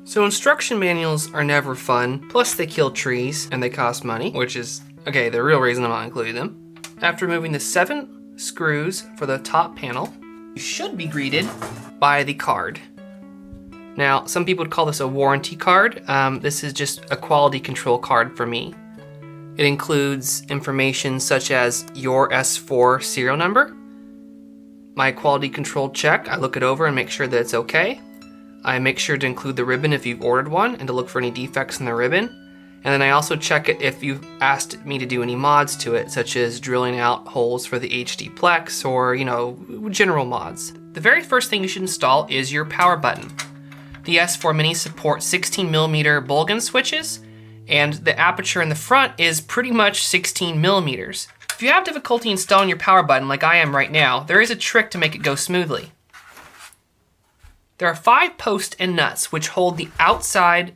So instruction manuals are never fun, plus they kill trees and they cost money, which is, okay, the real reason I'm not including them. After removing the 7 screws for the top panel, you should be greeted by the card. Now, some people would call this a warranty card. This is just a quality control card for me. It includes information such as your S4 serial number, my quality control check. I look it over and make sure that it's okay. I make sure to include the ribbon if you've ordered one and to look for any defects in the ribbon. And then I also check it if you've asked me to do any mods to it, such as drilling out holes for the HD Plex or, general mods. The very first thing you should install is your power button. The S4 Mini supports 16mm Bulgin switches, and the aperture in the front is pretty much 16mm. If you have difficulty installing your power button like I am right now, there is a trick to make it go smoothly. There are 5 posts and nuts which hold the outside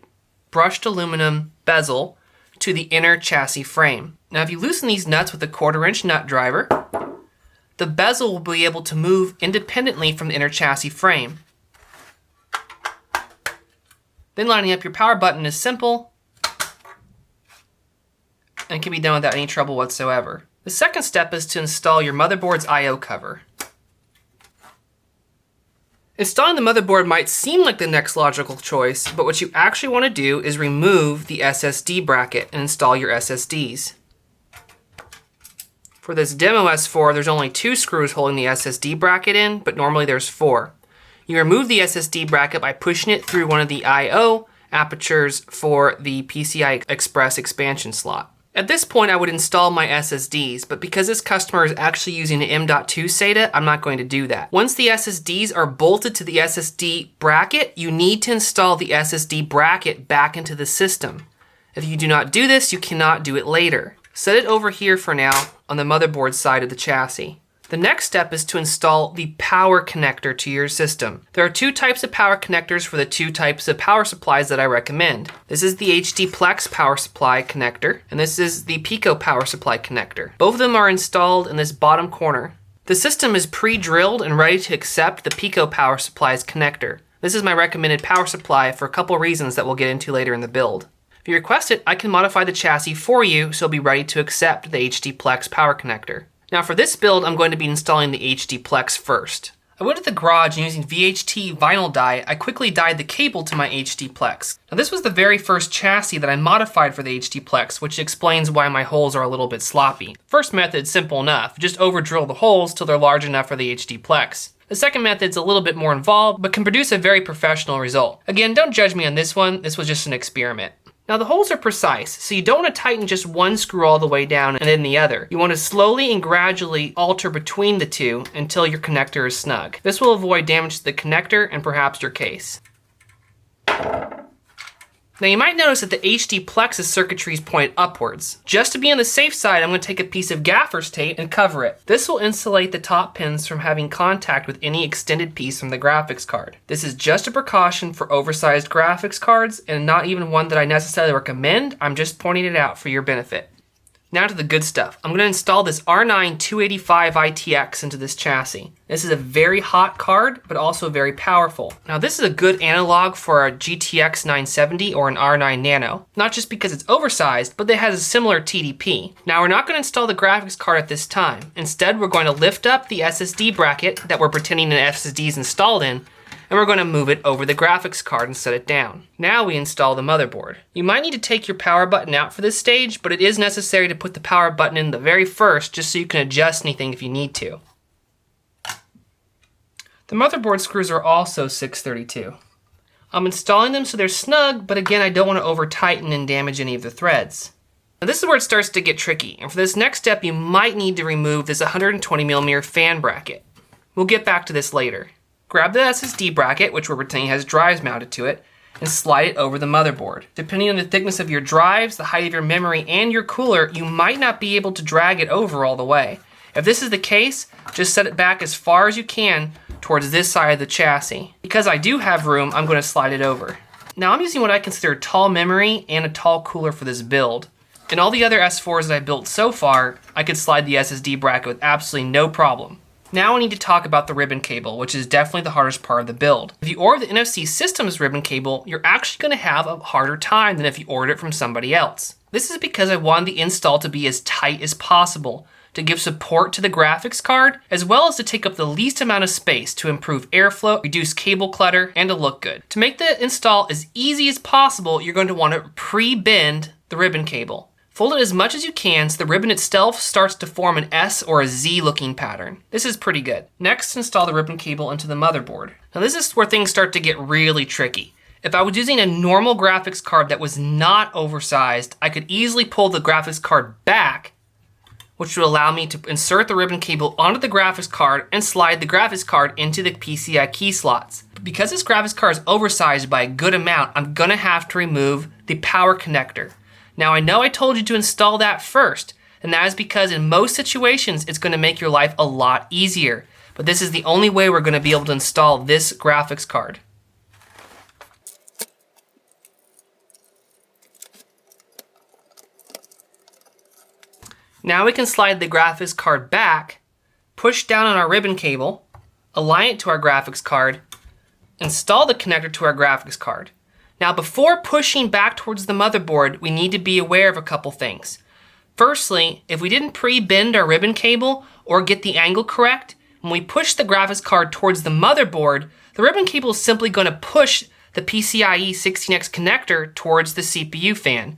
brushed aluminum bezel to the inner chassis frame. Now if you loosen these nuts with a 1/4-inch nut driver, the bezel will be able to move independently from the inner chassis frame. Then lining up your power button is simple and can be done without any trouble whatsoever. The second step is to install your motherboard's I/O cover. Installing the motherboard might seem like the next logical choice, but what you actually want to do is remove the SSD bracket and install your SSDs. For this demo S4, there's only 2 screws holding the SSD bracket in, but normally there's 4. You remove the SSD bracket by pushing it through one of the I/O apertures for the PCI Express expansion slot. At this point, I would install my SSDs, but because this customer is actually using an M.2 SATA, I'm not going to do that. Once the SSDs are bolted to the SSD bracket, you need to install the SSD bracket back into the system. If you do not do this, you cannot do it later. Set it over here for now on the motherboard side of the chassis. The next step is to install the power connector to your system. There are 2 types of power connectors for the 2 types of power supplies that I recommend. This is the HD Plex power supply connector, and this is the Pico power supply connector. Both of them are installed in this bottom corner. The system is pre-drilled and ready to accept the Pico power supply's connector. This is my recommended power supply for a couple reasons that we'll get into later in the build. If you request it, I can modify the chassis for you so it'll be ready to accept the HD Plex power connector. Now for this build, I'm going to be installing the HD Plex first. I went to the garage and using VHT vinyl dye, I quickly dyed the cable to my HD Plex. Now this was the very first chassis that I modified for the HD Plex, which explains why my holes are a little bit sloppy. First method's simple enough, just over drill the holes till they're large enough for the HD Plex. The second method's a little bit more involved, but can produce a very professional result. Again, don't judge me on this one, this was just an experiment. Now the holes are precise, so you don't want to tighten just one screw all the way down and then the other. You want to slowly and gradually alter between the 2 until your connector is snug. This will avoid damage to the connector and perhaps your case. Now you might notice that the HD Plex's circuitry is pointed upwards. Just to be on the safe side, I'm going to take a piece of gaffer's tape and cover it. This will insulate the top pins from having contact with any extended piece from the graphics card. This is just a precaution for oversized graphics cards and not even one that I necessarily recommend. I'm just pointing it out for your benefit. Now to the good stuff. I'm going to install this R9 285 ITX into this chassis. This is a very hot card, but also very powerful. Now this is a good analog for a GTX 970 or an R9 Nano. Not just because it's oversized, but it has a similar TDP. Now we're not going to install the graphics card at this time. Instead, we're going to lift up the SSD bracket that we're pretending an SSD is installed in, and we're going to move it over the graphics card and set it down. Now we install the motherboard. You might need to take your power button out for this stage, but it is necessary to put the power button in the very first just so you can adjust anything if you need to. The motherboard screws are also 632. I'm installing them so they're snug, but again, I don't want to over tighten and damage any of the threads. Now this is where it starts to get tricky, and for this next step, you might need to remove this 120mm fan bracket. We'll get back to this later. Grab the SSD bracket, which we're pretending has drives mounted to it, and slide it over the motherboard. Depending on the thickness of your drives, the height of your memory, and your cooler, you might not be able to drag it over all the way. If this is the case, just set it back as far as you can towards this side of the chassis. Because I do have room, I'm going to slide it over. Now I'm using what I consider tall memory and a tall cooler for this build. In all the other S4s that I built so far, I could slide the SSD bracket with absolutely no problem. Now we need to talk about the ribbon cable, which is definitely the hardest part of the build. If you order the NFC Systems ribbon cable, you're actually going to have a harder time than if you ordered it from somebody else. This is because I wanted the install to be as tight as possible, to give support to the graphics card, as well as to take up the least amount of space to improve airflow, reduce cable clutter, and to look good. To make the install as easy as possible, you're going to want to pre-bend the ribbon cable. Fold it as much as you can so the ribbon itself starts to form an S or a Z looking pattern. This is pretty good. Next, install the ribbon cable into the motherboard. Now this is where things start to get really tricky. If I was using a normal graphics card that was not oversized, I could easily pull the graphics card back, which would allow me to insert the ribbon cable onto the graphics card and slide the graphics card into the PCI key slots. But because this graphics card is oversized by a good amount, I'm gonna have to remove the power connector. Now I know I told you to install that first, and that is because in most situations it's going to make your life a lot easier. But this is the only way we're going to be able to install this graphics card. Now we can slide the graphics card back, push down on our ribbon cable, align it to our graphics card, install the connector to our graphics card. Now before pushing back towards the motherboard, we need to be aware of a couple things. Firstly, if we didn't pre-bend our ribbon cable or get the angle correct, when we push the graphics card towards the motherboard, the ribbon cable is simply going to push the PCIe 16X connector towards the CPU fan,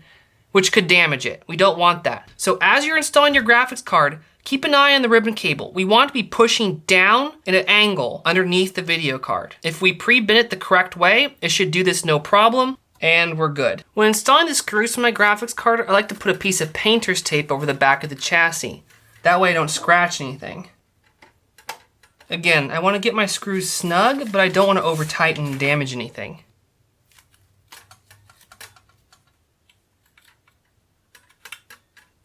which could damage it. We don't want that. So as you're installing your graphics card, keep an eye on the ribbon cable. We want to be pushing down at an angle underneath the video card. If we pre-bend it the correct way, it should do this no problem, and we're good. When installing the screws from my graphics card, I like to put a piece of painter's tape over the back of the chassis. That way I don't scratch anything. Again, I want to get my screws snug, but I don't want to over tighten and damage anything.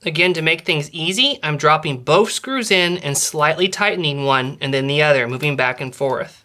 Again, to make things easy, I'm dropping both screws in and slightly tightening one and then the other, moving back and forth.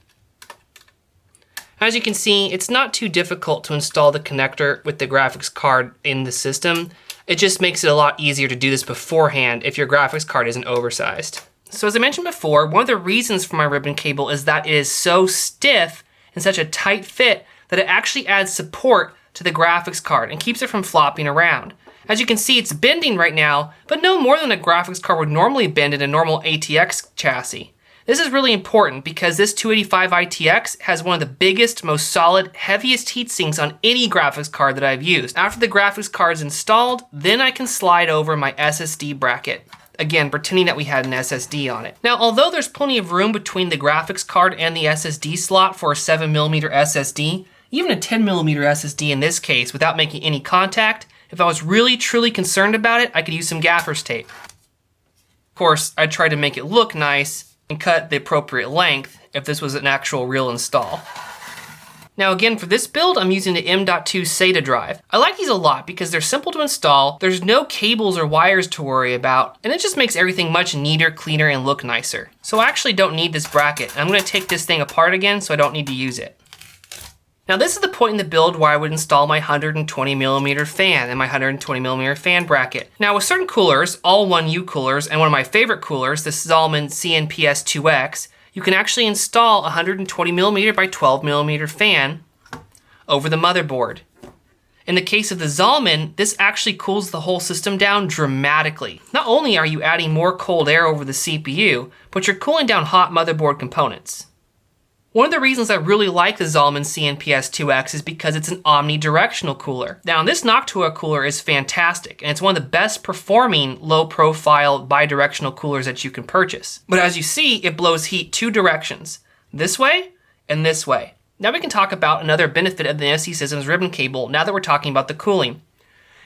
As you can see, it's not too difficult to install the connector with the graphics card in the system. It just makes it a lot easier to do this beforehand if your graphics card isn't oversized. So as I mentioned before, one of the reasons for my ribbon cable is that it is so stiff and such a tight fit that it actually adds support to the graphics card and keeps it from flopping around. As you can see, it's bending right now, but no more than a graphics card would normally bend in a normal ATX chassis. This is really important because this 285 ITX has one of the biggest, most solid, heaviest heat sinks on any graphics card that I've used. After the graphics card is installed, then I can slide over my SSD bracket. Again, pretending that we had an SSD on it. Now, although there's plenty of room between the graphics card and the SSD slot for a 7mm SSD, even a 10mm SSD in this case, without making any contact, if I was really truly concerned about it, I could use some gaffer's tape. Of course, I tried to make it look nice and cut the appropriate length if this was an actual real install. Now again, for this build, I'm using the M.2 SATA drive. I like these a lot because they're simple to install, there's no cables or wires to worry about, and it just makes everything much neater, cleaner, and look nicer. So I actually don't need this bracket. I'm gonna take this thing apart again so I don't need to use it. Now this is the point in the build where I would install my 120mm fan and my 120mm fan bracket. Now with certain coolers, all 1U coolers, and one of my favorite coolers, the Zalman CNPS2X, you can actually install a 120mm by 12mm fan over the motherboard. In the case of the Zalman, this actually cools the whole system down dramatically. Not only are you adding more cold air over the CPU, but you're cooling down hot motherboard components. One of the reasons I really like the Zalman CNPS2X is because it's an omnidirectional cooler. Now this Noctua cooler is fantastic, and it's one of the best performing low profile bidirectional coolers that you can purchase. But as you see, it blows heat two directions, this way and this way. Now we can talk about another benefit of the NFC Systems ribbon cable now that we're talking about the cooling.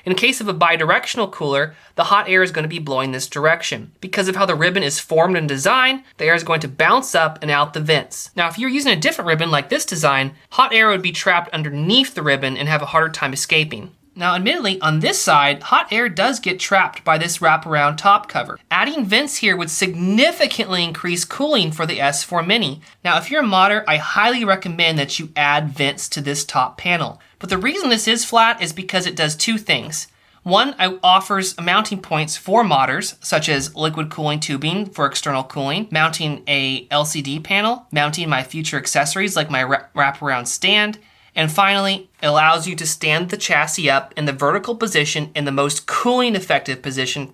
In case of a bidirectional cooler, the hot air is going to be blowing this direction. Because of how the ribbon is formed and designed, the air is going to bounce up and out the vents. Now, if you're using a different ribbon like this design, hot air would be trapped underneath the ribbon and have a harder time escaping. Now, admittedly, on this side, hot air does get trapped by this wraparound top cover. Adding vents here would significantly increase cooling for the S4 Mini. Now, if you're a modder, I highly recommend that you add vents to this top panel. But the reason this is flat is because it does two things. One offers mounting points for modders, such as liquid cooling tubing for external cooling, mounting a LCD panel, mounting my future accessories like my wraparound stand, and finally, it allows you to stand the chassis up in the vertical position in the most cooling effective position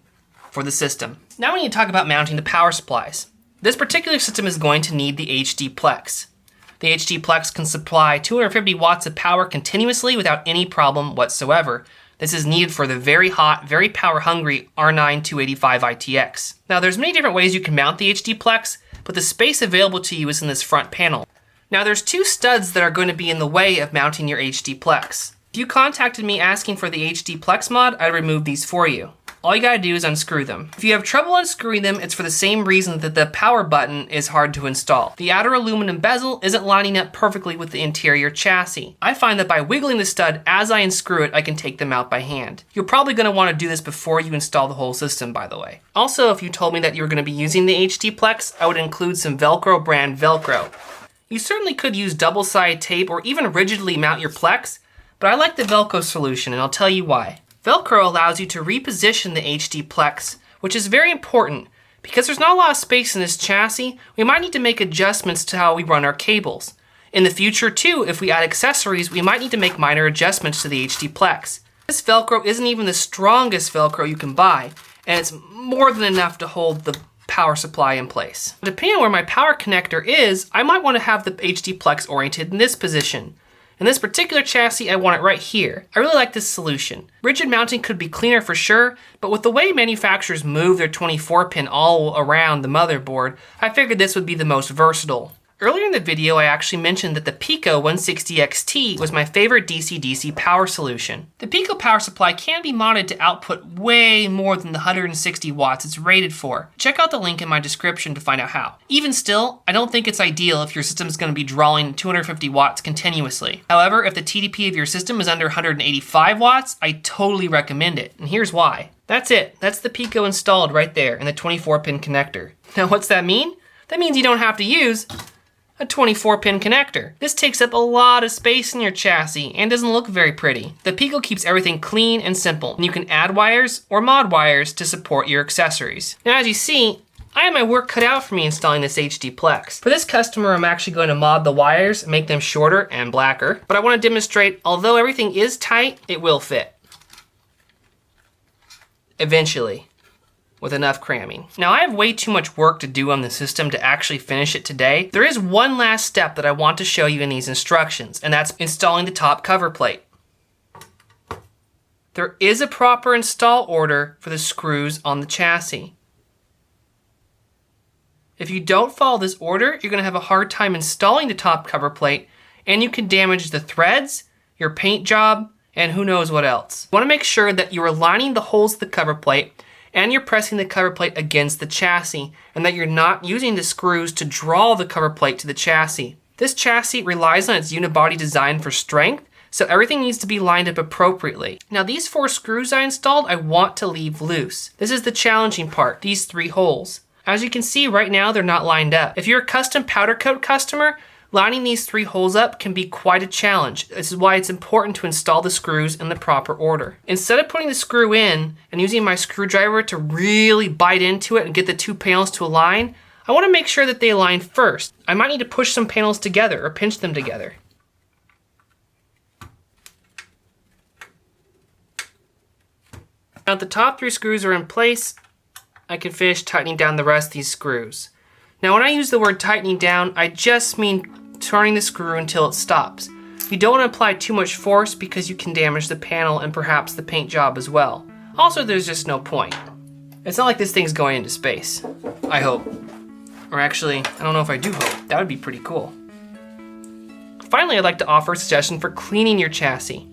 for the system. Now we need to talk about mounting the power supplies. This particular system is going to need the HD Plex. The HD Plex can supply 250 watts of power continuously without any problem whatsoever. This is needed for the very hot, very power-hungry R9 285 ITX. Now there's many different ways you can mount the HD Plex, but the space available to you is in this front panel. Now there's two studs that are going to be in the way of mounting your HD Plex. If you contacted me asking for the HD Plex mod, I'd remove these for you. All you gotta do is unscrew them. If you have trouble unscrewing them, it's for the same reason that the power button is hard to install. The outer aluminum bezel isn't lining up perfectly with the interior chassis. I find that by wiggling the stud as I unscrew it, I can take them out by hand. You're probably gonna wanna do this before you install the whole system, by the way. Also, if you told me that you were gonna be using the HD Plex, I would include some Velcro brand Velcro. You certainly could use double-sided tape or even rigidly mount your Plex, but I like the Velcro solution and I'll tell you why. Velcro allows you to reposition the HD Plex, which is very important. Because there's not a lot of space in this chassis, we might need to make adjustments to how we run our cables. In the future too, if we add accessories, we might need to make minor adjustments to the HD Plex. This Velcro isn't even the strongest Velcro you can buy, and it's more than enough to hold the power supply in place. Depending on where my power connector is, I might want to have the HD Plex oriented in this position. In this particular chassis, I want it right here. I really like this solution. Rigid mounting could be cleaner for sure, but with the way manufacturers move their 24-pin all around the motherboard, I figured this would be the most versatile. Earlier in the video, I actually mentioned that the Pico 160XT was my favorite DC-DC power solution. The Pico power supply can be modded to output way more than the 160 watts it's rated for. Check out the link in my description to find out how. Even still, I don't think it's ideal if your system is going to be drawing 250 watts continuously. However, if the TDP of your system is under 185 watts, I totally recommend it, and here's why. That's it. That's the Pico installed right there in the 24-pin connector. Now what's that mean? That means you don't have to use a 24-pin connector. This takes up a lot of space in your chassis and doesn't look very pretty. The Pico keeps everything clean and simple, and you can add wires or mod wires to support your accessories. Now as you see, I have my work cut out for me installing this HD Plex. For this customer, I'm actually going to mod the wires, make them shorter and blacker, but I want to demonstrate, although everything is tight, it will fit. Eventually. With enough cramming. Now I have way too much work to do on the system to actually finish it today. There is one last step that I want to show you in these instructions, and that's installing the top cover plate. There is a proper install order for the screws on the chassis. If you don't follow this order, you're going to have a hard time installing the top cover plate, and you can damage the threads, your paint job, and who knows what else. You want to make sure that you are lining the holes of the cover plate and you're pressing the cover plate against the chassis, and that you're not using the screws to draw the cover plate to the chassis. This chassis relies on its unibody design for strength, so everything needs to be lined up appropriately. Now these 4 screws I installed, I want to leave loose. This is the challenging part, these 3 holes. As you can see right now, they're not lined up. If you're a custom powder coat customer, lining these 3 holes up can be quite a challenge. This is why it's important to install the screws in the proper order. Instead of putting the screw in and using my screwdriver to really bite into it and get the 2 panels to align, I want to make sure that they align first. I might need to push some panels together or pinch them together. Now that the top 3 screws are in place, I can finish tightening down the rest of these screws. Now when I use the word tightening down, I just mean turning the screw until it stops. You don't want to apply too much force because you can damage the panel and perhaps the paint job as well. Also, there's just no point. It's not like this thing's going into space. I hope. Or actually, I don't know if I do hope. That would be pretty cool. Finally, I'd like to offer a suggestion for cleaning your chassis.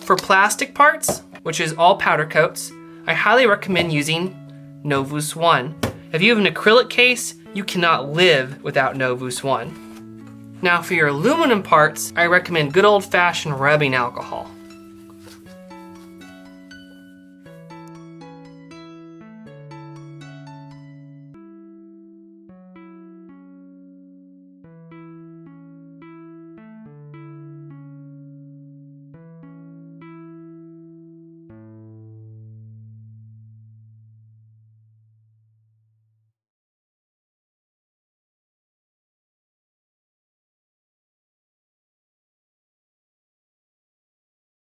For plastic parts, which is all powder coats, I highly recommend using Novus 1. If you have an acrylic case, you cannot live without Novus 1. Now for your aluminum parts, I recommend good old-fashioned rubbing alcohol.